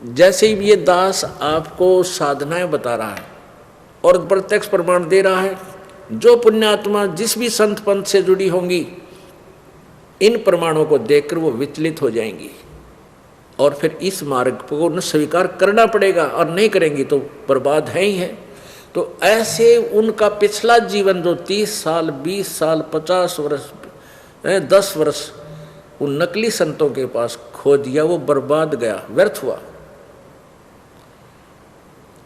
जैसे ही ये दास आपको साधनाएं बता रहा है और प्रत्यक्ष प्रमाण दे रहा है, जो पुण्यात्मा जिस भी संत पंथ से जुड़ी होंगी इन प्रमाणों को देखकर वो विचलित हो जाएंगी और फिर इस मार्ग को न स्वीकार करना पड़ेगा और नहीं करेंगी तो बर्बाद है ही है। तो ऐसे उनका पिछला जीवन जो 30 साल 20 साल 50 वर्ष 10 वर्ष उन नकली संतों के पास खो दिया, वो बर्बाद गया, व्यर्थ हुआ।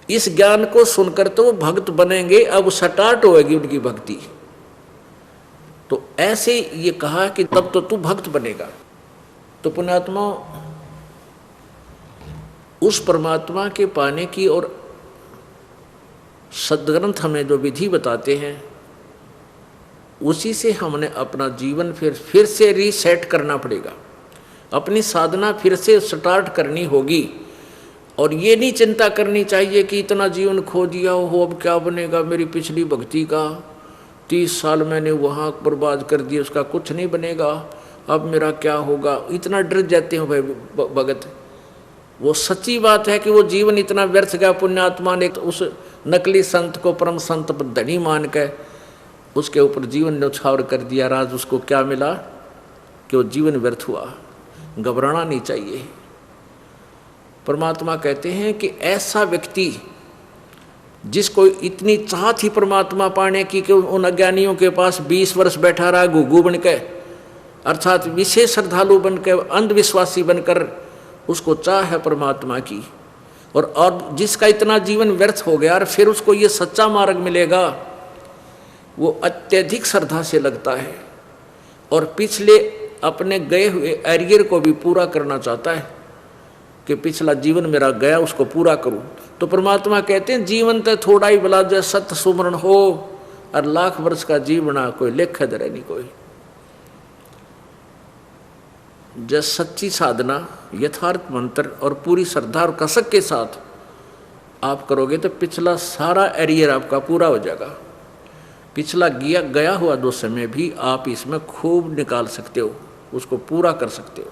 इस ज्ञान को सुनकर तो वो भक्त बनेंगे, अब स्टार्ट होगी उनकी भक्ति। तो ऐसे ये कहा कि तब तो तू भक्त बनेगा। तो पुण्यात्मा उस परमात्मा के पाने की और सद्ग्रंथ हमें जो विधि बताते हैं उसी से हमने अपना जीवन फिर से रीसेट करना पड़ेगा, अपनी साधना फिर से स्टार्ट करनी होगी। और ये नहीं चिंता करनी चाहिए कि इतना जीवन खो दिया हो, अब क्या बनेगा मेरी पिछली भक्ति का, 30 साल मैंने वहाँ बर्बाद कर दिया, उसका कुछ नहीं बनेगा, अब मेरा क्या होगा। इतना डर जाते हो भाई भगत। वो सच्ची बात है कि वो जीवन इतना व्यर्थ गया। पुण्यात्मा ने तो उस नकली संत को परम संत पर धनी मान के उसके ऊपर जीवन न्यौछावर कर दिया। राज उसको क्या मिला कि वो जीवन व्यर्थ हुआ। घबराना नहीं चाहिए। परमात्मा कहते हैं कि ऐसा व्यक्ति जिसको इतनी चाह थी परमात्मा पाने की कि उन अज्ञानियों के पास 20 वर्ष बैठा रहा घुघू बन के, अर्थात विशेष श्रद्धालु बनकर अंधविश्वासी बनकर उसको चाह है परमात्मा की, और जिसका इतना जीवन व्यर्थ हो गया और फिर उसको ये सच्चा मार्ग मिलेगा, वो अत्यधिक श्रद्धा से लगता है और पिछले अपने गए हुए एरियर को भी पूरा करना चाहता है कि पिछला जीवन मेरा गया उसको पूरा करूं। तो परमात्मा कहते हैं जीवन तो थोड़ा ही भला जो सत्य सुमरण हो और लाख वर्ष का जीवना कोई लेख दरे नहीं कोई। जब सच्ची साधना यथार्थ मंत्र और पूरी श्रद्धा और कसक के साथ आप करोगे तो पिछला सारा एरियर आपका पूरा हो जाएगा। पिछला गया हुआ दो समय भी आप इसमें खूब निकाल सकते हो, उसको पूरा कर सकते हो,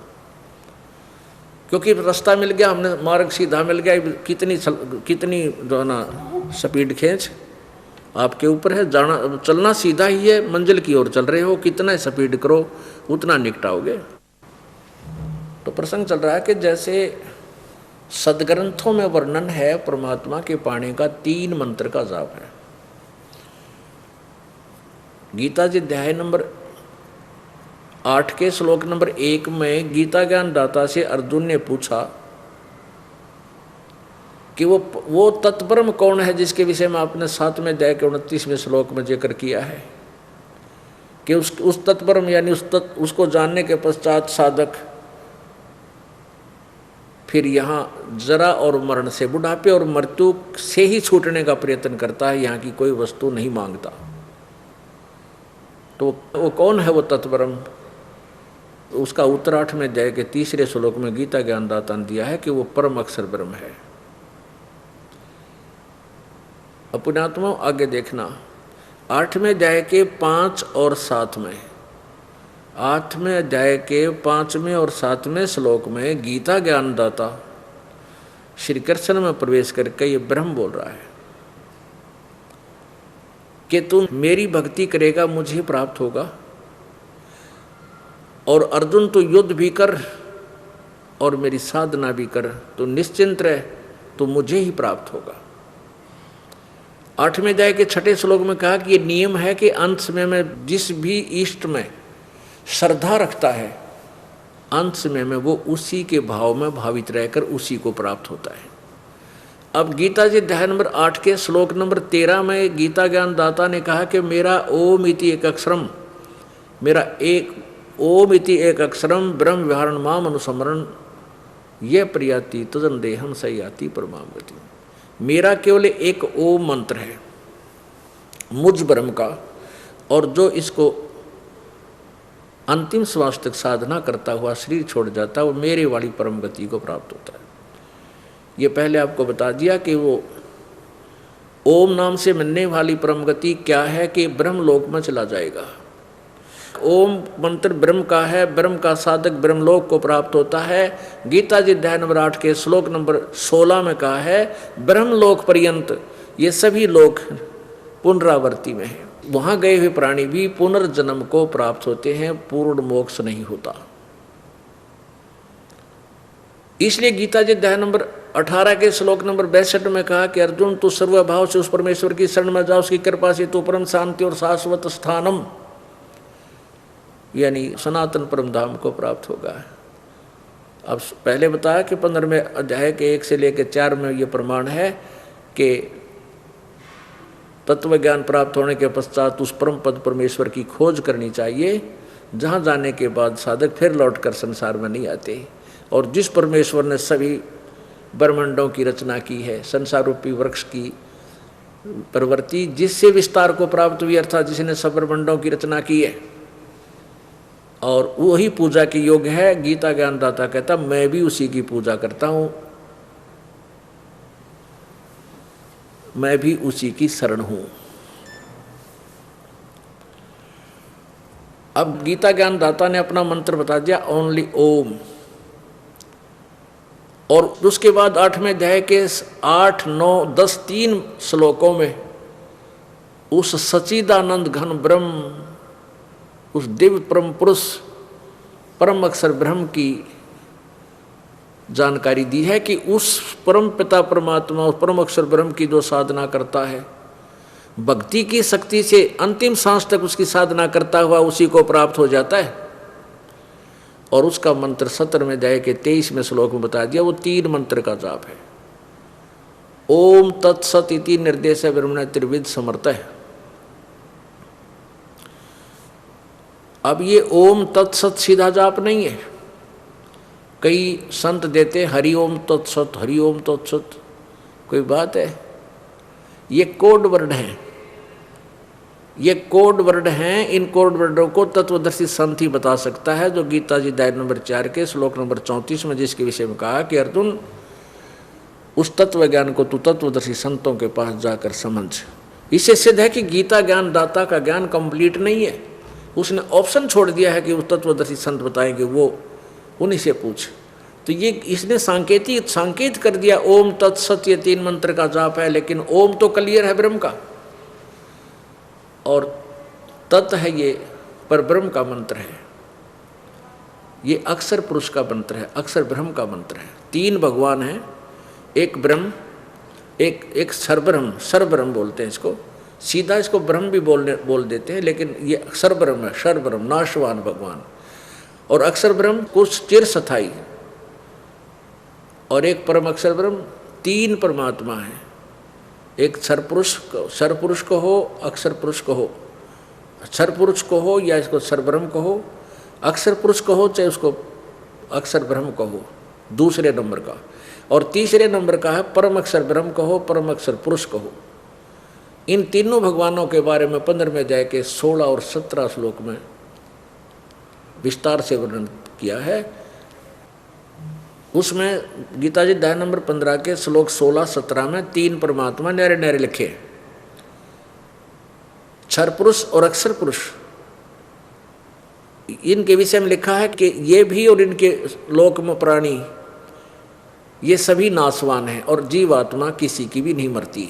क्योंकि रास्ता मिल गया, हमने मार्ग सीधा मिल गया। कितनी जो है ना स्पीड खींच आपके ऊपर है, जाना चलना सीधा ही है, मंजिल की ओर चल रहे हो, कितना स्पीड करो उतना निकटाओगे। तो प्रसंग चल रहा है कि जैसे सदग्रंथों में वर्णन है परमात्मा के पाने का 3 मंत्र का जाप है। गीता जी अध्याय नंबर 8 के श्लोक नंबर 1 में गीता ज्ञान दाता से अर्जुन ने पूछा कि वो तत्परम कौन है जिसके विषय में आपने 7वें अध्याय के 29वें श्लोक में जिक्र किया है कि उस तत्परम यानी उसको जानने के पश्चात साधक फिर यहाँ जरा और मरण से, बुढ़ापे और मृत्यु से ही छूटने का प्रयत्न करता है, यहाँ की कोई वस्तु नहीं मांगता। तो वो कौन है वो तत्परम? उसका उत्तर 8वें अध्याय के 3रे श्लोक में गीता ज्ञानदाता ने दिया है कि वो परम अक्षर ब्रह्म है। अपनात्मा आगे देखना 8वें अध्याय के 5 और 7 में, 8वें अध्याय के 5वें और 7वें श्लोक में गीता ज्ञानदाता श्री कृष्ण में प्रवेश करके ये ब्रह्म बोल रहा है कि तुम मेरी भक्ति करेगा मुझे प्राप्त होगा, और अर्जुन तो युद्ध भी कर और मेरी साधना भी कर, तो निश्चिंत रह, तो मुझे ही प्राप्त होगा। 8वें अध्याय के 6ठे श्लोक में कहा कि ये नियम है कि अंत समय में जिस भी इष्ट में श्रद्धा रखता है, अंत समय में वो उसी के भाव में भावित रहकर उसी को प्राप्त होता है। अब गीता जी अध्याय नंबर 8 के श्लोक नंबर 13 में गीता ज्ञान दाता ने कहा कि मेरा ओम इति एक अक्षरम, मेरा एक ओम इति एक अक्षरम ब्रह्म विहारण माम अनुस्मरण ये प्रियाति तजन देहम सयाति परमाम गति। मेरा केवल एक ओम मंत्र है मुझ ब्रह्म का, और जो इसको अंतिम श्वास तक साधना करता हुआ शरीर छोड़ जाता है वो मेरे वाली परम गति को प्राप्त होता है। ये पहले आपको बता दिया कि वो ओम नाम से मिलने वाली परम गति क्या है कि ब्रह्म लोक में चला जाएगा। ओम मंत्र ब्रह्म का है, ब्रह्म का साधक ब्रह्मलोक को प्राप्त होता है। गीता जी अध्याय नंबर 8 के श्लोक नंबर 16 में कहा है ब्रह्मलोक पर्यंत ये सभी लोग पुनरावर्ती में है। वहां गए हुए प्राणी भी पुनर्जन्म को प्राप्त होते हैं, पूर्ण मोक्ष नहीं होता। इसलिए गीता जी अध्याय नंबर 18 के श्लोक नंबर 62 में कहा कि अर्जुन तू सर्वभाव से उस परमेश्वर की शरण में जाओ, उसकी कृपा से तू परम शांति और शाश्वत स्थानम यानी सनातन परम धाम को प्राप्त होगा। अब पहले बताया कि 15वें अध्याय के 1 से लेकर 4 में ये प्रमाण है कि तत्व ज्ञान प्राप्त होने के पश्चात उस परम पद परमेश्वर की खोज करनी चाहिए, जहाँ जाने के बाद साधक फिर लौटकर संसार में नहीं आते। और जिस परमेश्वर ने सभी ब्रह्मांडों की रचना की है, संसार रूपी वृक्ष की प्रवृत्ति जिससे विस्तार को प्राप्त हुई, अर्थात जिसने सब ब्रह्मांडों की रचना की है और वही पूजा के योग्य है। गीता ज्ञानदाता कहता मैं भी उसी की पूजा करता हूँ, मैं भी उसी की शरण हूँ। अब गीता ज्ञानदाता ने अपना मंत्र बता दिया ओनली ओम। और उसके बाद 8वें अध्याय के 8, 9, 10 3 श्लोकों में उस सच्चिदानंद घन ब्रह्म, उस दिव्य परम पुरुष परम अक्षर ब्रह्म की जानकारी दी है कि उस परम पिता परमात्मा, उस परम अक्षर ब्रह्म की जो साधना करता है, भक्ति की शक्ति से अंतिम सांस तक उसकी साधना करता हुआ उसी को प्राप्त हो जाता है। और उसका मंत्र 17वें अध्याय के 23वें श्लोक में बता दिया, वो 3 मंत्र का जाप है। ओम तत्सत इति निर्देश ब्रह्मण त्रिविध समर्थ है। अब ये ओम तत्सत सीधा जाप नहीं है, कई संत देते हरि ओम तत्सत, हरि ओम तत्सत, कोई बात है? ये कोड वर्ड है, ये कोड वर्ड हैं। इन कोड वर्डों को तत्वदर्शी संत ही बता सकता है, जो गीता जी अध्याय नंबर 4 के श्लोक नंबर 34 में जिसके विषय में कहा कि अर्जुन उस तत्व ज्ञान को तू तत्वदर्शी संतों के पास जाकर समझ। इससे सिद्ध है कि गीता ज्ञान दाता का ज्ञान कंप्लीट नहीं है, उसने ऑप्शन छोड़ दिया है कि उस तत्वदर्शी संत बताएंगे, वो उन्हीं से पूछ। तो ये इसने सांकेत कर दिया ओम तत्सत, ये 3 मंत्र का जाप है, लेकिन ओम तो क्लियर है ब्रह्म का, और तत् है ये पर ब्रह्म का मंत्र है। ये अक्षर पुरुष का मंत्र है, अक्षर ब्रह्म का मंत्र है। 3 भगवान हैं, एक ब्रह्म, एक सरब्रह्म, सरब्रह्म बोलते हैं इसको, सीधा इसको ब्रह्म भी बोल देते हैं, लेकिन ये सरब्रह्म है, सरब्रह्म नाशवान भगवान। और अक्षर ब्रह्म कुछ चिर स्थायी, और एक परम अक्षर ब्रह्म। 3 परमात्मा है, एक सरपुरुष को हो, अक्षर पुरुष को हो, सरपुरुष को हो या इसको सरब्रह्म को हो, अक्षर पुरुष को हो चाहे उसको अक्षर ब्रह्म को हो, दूसरे नंबर का। और तीसरे नंबर का है परम अक्षर ब्रह्म को हो, परम अक्षर पुरुष को हो। इन तीनों भगवानों के बारे में 15वें अध्याय के 16 और 17 श्लोक में विस्तार से वर्णन किया है। उसमें गीता जी अध्याय नंबर 15 के श्लोक 16-17 में 3 परमात्मा न्यारे न्यारे लिखे, क्षर पुरुष और अक्षर पुरुष। इनके विषय में लिखा है कि ये भी और इनके लोक में प्राणी ये सभी नाशवान हैं और जीवात्मा किसी की भी नहीं मरती।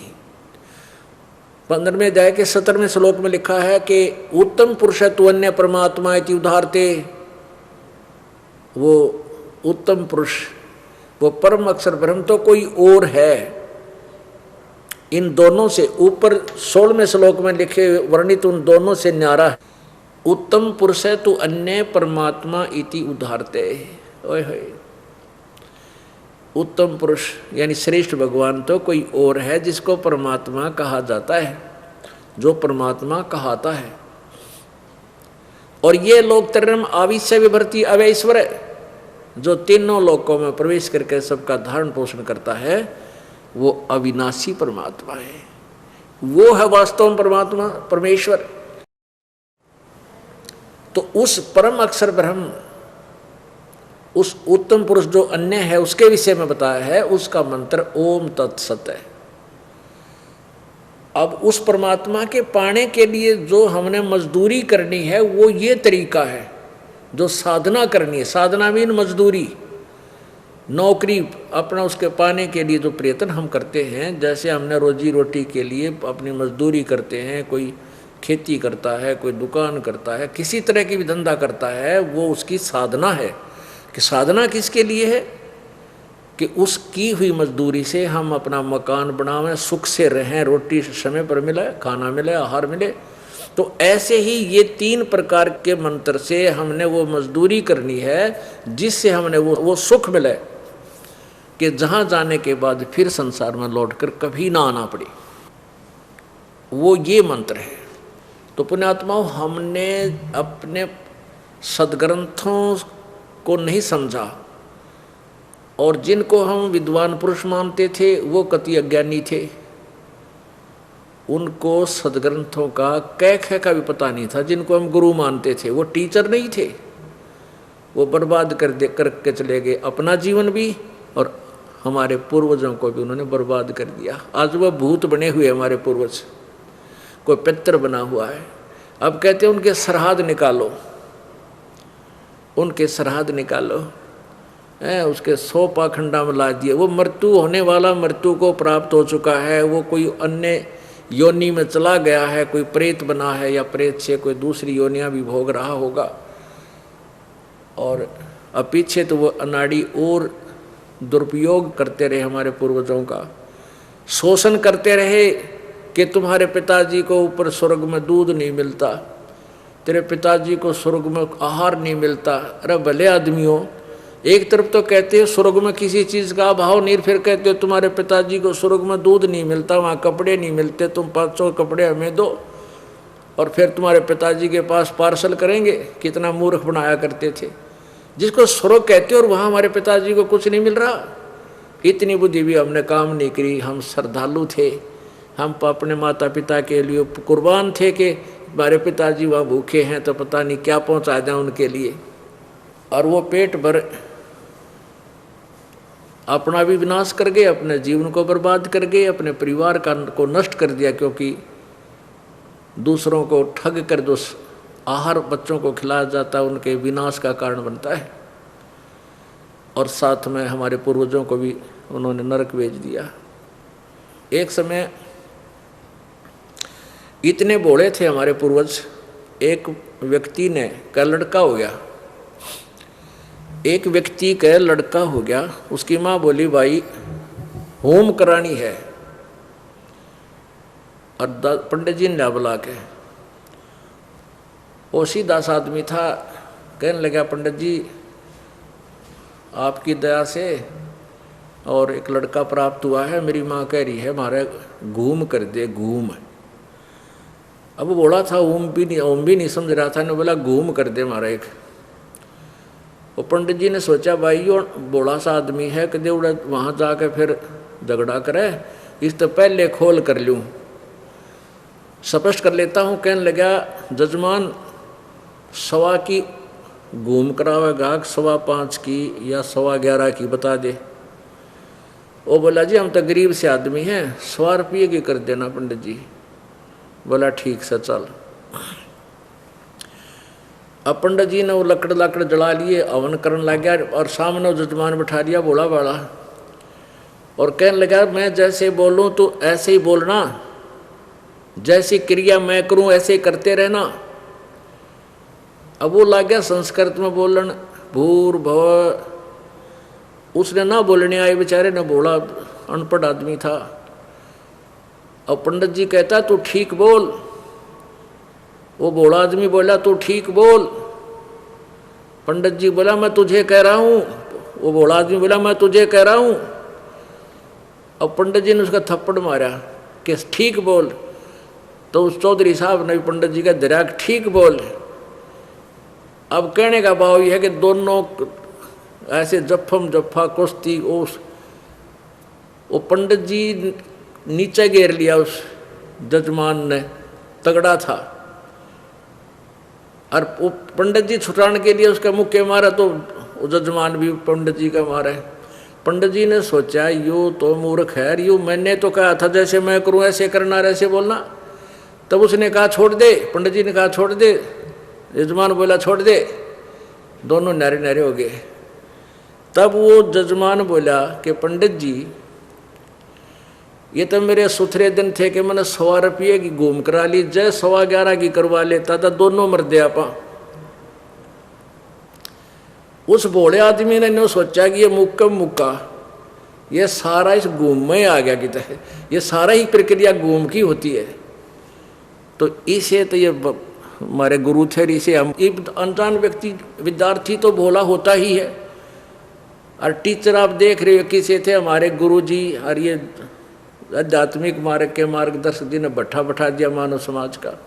15वें अध्याय के 17वें श्लोक में लिखा है कि उत्तम पुरुष तु अन्य परमात्मा इति उदाहरते। वो उत्तम पुरुष, वो परम अक्षर ब्रह्म तो कोई और है। इन दोनों से ऊपर 16वें श्लोक में लिखे वर्णित उन दोनों से न्यारा है। उत्तम पुरुष है तु अन्य परमात्मा इति उदाहरते। ओए होए, उत्तम पुरुष यानी श्रेष्ठ भगवान तो कोई और है जिसको परमात्मा कहा जाता है, जो परमात्मा कहाता है। और ये लोक त्रयम् आविश्य विभर्ति अवैश्वर, जो तीनों लोकों में प्रवेश करके सबका धारण पोषण करता है, वो अविनाशी परमात्मा है। वो है वास्तव में परमात्मा परमेश्वर। तो उस परम अक्षर ब्रह्म, उस उत्तम पुरुष जो अन्य है, उसके विषय में बताया है। उसका मंत्र ओम तत्सत है। अब उस परमात्मा के पाने के लिए जो हमने मजदूरी करनी है वो ये तरीका है, जो साधना करनी है। साधना मीन मजदूरी, नौकरी अपना उसके पाने के लिए जो प्रयत्न हम करते हैं, जैसे हमने रोजी रोटी के लिए अपनी मजदूरी करते हैं, कोई खेती करता है, कोई दुकान करता है, किसी तरह की भी धंधा करता है, वो उसकी साधना है। कि साधना किसके लिए है? कि उसकी हुई मजदूरी से हम अपना मकान बनावें, सुख से रहें, रोटी समय पर मिले, खाना मिले, आहार मिले। तो ऐसे ही ये 3 प्रकार के मंत्र से हमने वो मजदूरी करनी है जिससे हमने वो सुख मिले कि जहाँ जाने के बाद फिर संसार में लौटकर कभी ना आना पड़े। वो ये मंत्र है। तो पुण्यात्माओं, हमने अपने सदग्रंथों को नहीं समझा और जिनको हम विद्वान पुरुष मानते थे वो कति अज्ञानी थे। उनको सदग्रंथों का कै खे का भी पता नहीं था। जिनको हम गुरु मानते थे वो टीचर नहीं थे, वो बर्बाद करके चले गए अपना जीवन भी और हमारे पूर्वजों को भी उन्होंने बर्बाद कर दिया। आज वह भूत बने हुए हमारे पूर्वज, कोई पितर बना हुआ है। अब कहते हैं उनके सरहद निकालो, उनके सरहद निकालो, उसके 100 पाखंडा में ला दिए। वो मृत्यु होने वाला मृत्यु को प्राप्त हो चुका है, वो कोई अन्य योनि में चला गया है, कोई प्रेत बना है या प्रेत से कोई दूसरी योनियां भी भोग रहा होगा। और अब पीछे तो वो अनाड़ी और दुरुपयोग करते रहे हमारे पूर्वजों का, शोषण करते रहे कि तुम्हारे पिताजी को ऊपर स्वर्ग में दूध नहीं मिलता, तेरे पिताजी को स्वर्ग में आहार नहीं मिलता। अरे भले आदमियों, एक तरफ तो कहते हो स्वर्ग में किसी चीज़ का अभाव नहीं, फिर कहते हो तुम्हारे पिताजी को स्वर्ग में दूध नहीं मिलता, वहाँ कपड़े नहीं मिलते, तुम 500 कपड़े हमें दो और फिर तुम्हारे पिताजी के पास पार्सल करेंगे। कितना मूर्ख बनाया करते थे। जिसको स्वर्ग कहते हो और वहाँ हमारे पिताजी को कुछ नहीं मिल रहा। इतनी बुद्धि भी हमने काम नहीं करी। हम श्रद्धालु थे, हम अपने माता पिता के लिए कुर्बान थे कि हमारे पिताजी वहाँ भूखे हैं तो पता नहीं क्या पहुँचा दें उनके लिए। और वो पेट भर अपना भी विनाश कर गए, अपने जीवन को बर्बाद कर गए, अपने परिवार को नष्ट कर दिया, क्योंकि दूसरों को ठग कर जो आहार बच्चों को खिलाया जाता है उनके विनाश का कारण बनता है। और साथ में हमारे पूर्वजों को भी उन्होंने नरक भेज दिया। एक समय इतने भोले थे हमारे पूर्वज, एक व्यक्ति ने का लड़का हो गया, एक व्यक्ति का लड़का हो गया। उसकी माँ बोली भाई होम करानी है, और पंडित जी ने बुला के, वो सीधा सा आदमी था, कहने लगा पंडित जी आपकी दया से और एक लड़का प्राप्त हुआ है, मेरी माँ कह रही है हमारे घूम कर दे, घूम। अब वो बोला था ओम भी नहीं समझ रहा था, ने बोला घूम कर दे हमारा एक। वो पंडित जी ने सोचा भाई वो बोला सा आदमी है, कदे उड़ा वहाँ जाके फिर झगड़ा करे, इस तो पहले खोल कर लूँ, स्पष्ट कर लेता हूँ। कहने लगा जजमान 1.25 की घूम करावेगा, 5.25 की या 11.15 की बता दे। वो बोला जी हम तो गरीब से आदमी हैं, 100 रुपये की कर देना पंडित जी। बोला ठीक से चल। अब पंडित जी ने वो लकड़ जला लिए, हवन करने लग गया और सामने जजमान बैठा दिया भोला भाला, और कहने लगा मैं जैसे बोलूँ तो ऐसे ही बोलना, जैसी क्रिया मैं करूँ ऐसे ही करते रहना। अब वो लग गया संस्कृत में बोलन, भूर्भुव। उसने ना बोलने आए बेचारे ने, भोला अनपढ़ आदमी था। और पंडित जी कहता तू ठीक बोल। वो भोला आदमी बोला तू ठीक बोल। पंडित जी बोला मैं तुझे कह रहा हूँ। वो भोला आदमी बोला मैं तुझे कह रहा हूँ। और पंडित जी ने उसका थप्पड़ मारा कि ठीक बोल। तो उस चौधरी साहब ने भी पंडित जी का दरिया ठीक बोल। अब कहने का भाव यह है कि दोनों ऐसे जफ्फा कुश्ती। वो पंडित जी नीचे घेर लिया उस जजमान ने, तगड़ा था। और वो पंडित जी छुटाने के लिए उसका मुक्के मारा तो वो जजमान भी पंडित जी का मारे। पंडित जी ने सोचा यो तो मूर्ख है, यू मैंने तो कहा था जैसे मैं करूँ ऐसे करना, ऐसे बोलना। तब उसने कहा छोड़ दे, पंडित जी ने कहा छोड़ दे, यजमान बोला छोड़ दे, दोनों नारे नारे हो गए। तब वो जजमान बोला कि पंडित जी ये तो मेरे सुथरे दिन थे कि मैंने 100 रुपये की घूम करा ली, जय 11.25 की करवा लेता था, दोनों मर दे आपा। उस भोले आदमी ने सोचा कि ये मुक्का ये सारा इस घूम में आ गया, कि ये सारा ही प्रक्रिया घूम की होती है। तो इसे तो ये हमारे गुरु थे, इसे हम अनजान व्यक्ति विद्यार्थी तो भोला होता ही है। और टीचर आप देख रहे हो किसे थे, हमारे गुरु जी, और ये आध्यात्मिक मार्ग के मार्गदर्शक जी ने बैठा दिया मानव समाज का।